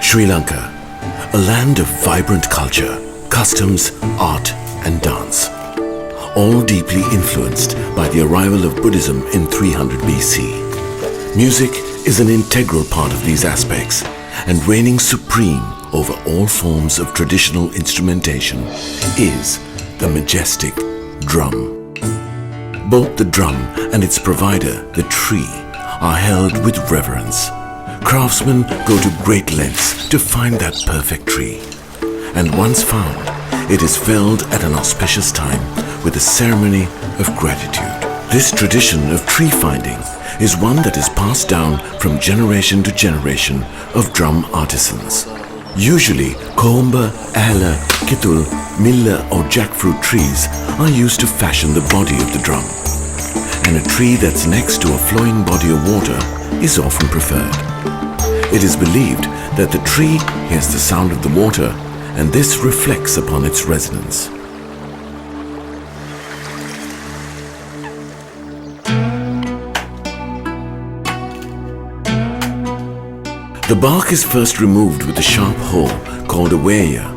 Sri Lanka, a land of vibrant culture, customs, art and dance, all deeply influenced by the arrival of Buddhism in 300 BC. Music is an integral part of these aspects, and reigning supreme over all forms of traditional instrumentation is the majestic drum. Both the drum and its provider, the tree, are held with reverence. Craftsmen go to great lengths to find that perfect tree, and once found, it is felled at an auspicious time with a ceremony of gratitude. This tradition of tree finding is one that is passed down from generation to generation of drum artisans. Usually, Kohomba, Ahela, Kitul, Milla or jackfruit trees are used to fashion the body of the drum, and a tree that's next to a flowing body of water is often preferred. It is believed that the tree hears the sound of the water, and this reflects upon its resonance. The bark is first removed with a sharp hoe called a weya.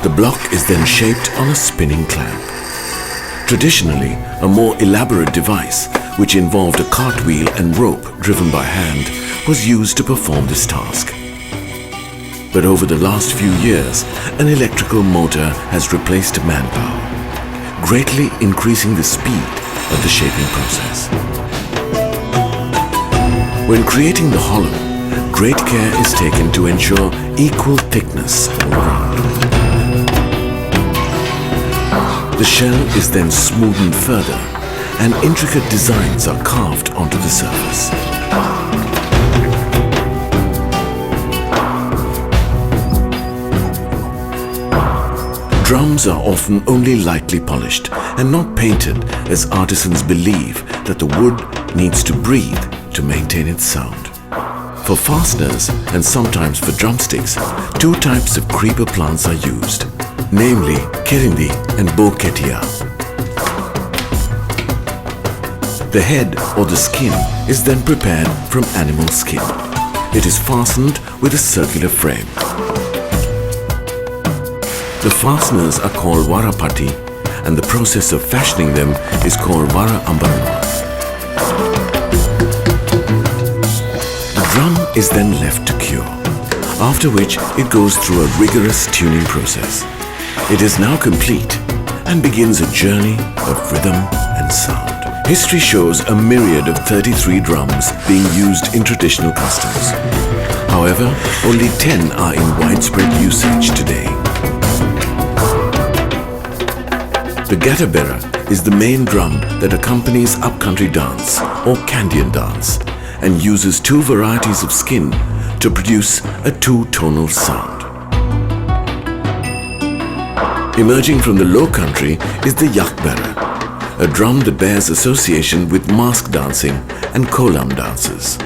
The block is then shaped on a spinning clamp. Traditionally, a more elaborate device, which involved a cartwheel and rope driven by hand, was used to perform this task. But over the last few years, an electrical motor has replaced manpower, greatly increasing the speed of the shaping process. When creating the hollow, great care is taken to ensure equal thickness all around. The shell is then smoothened further, and intricate designs are carved onto the surface. Drums are often only lightly polished and not painted, as artisans believe that the wood needs to breathe to maintain its sound. For fasteners and sometimes for drumsticks, two types of creeper plants are used, namely Kirindi and Boketia. The head or the skin is then prepared from animal skin. It is fastened with a circular frame. The fasteners are called Varapati, and the process of fashioning them is called Vara Ambarana. The drum is then left to cure, after which it goes through a rigorous tuning process. It is now complete and begins a journey of rhythm and sound. History shows a myriad of 33 drums being used in traditional customs. However, only 10 are in widespread usage today. The Bera is the main drum that accompanies upcountry dance or Kandyan dance and uses two varieties of skin to produce a two-tonal sound. Emerging from the low country is the Bera, a drum that bears association with mask dancing and kolam dances.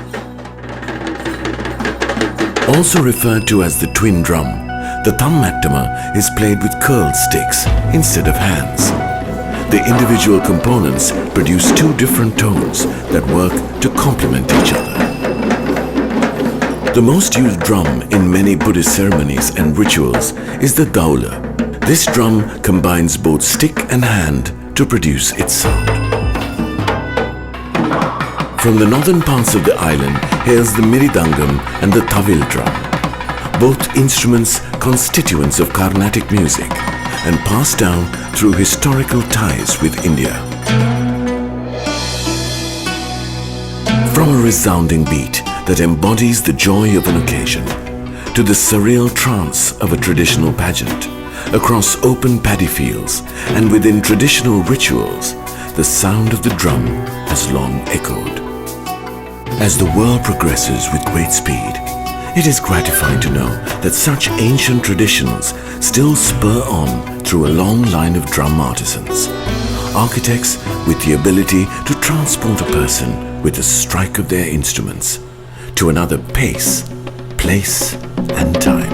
Also referred to as the twin drum, the tammattama is played with curled sticks instead of hands. The individual components produce two different tones that work to complement each other. The most used drum in many Buddhist ceremonies and rituals is the daula. This drum combines both stick and hand to produce its sound. From the northern parts of the island hails the miridangam and the tawil drum, both instruments constituents of Carnatic music and passed down through historical ties with India. From a resounding beat that embodies the joy of an occasion to the surreal trance of a traditional pageant, across open paddy fields and within traditional rituals, the sound of the drum has long echoed. As the world progresses with great speed, it is gratifying to know that such ancient traditions still spur on through a long line of drum artisans, architects with the ability to transport a person with a strike of their instruments to another pace, place and time.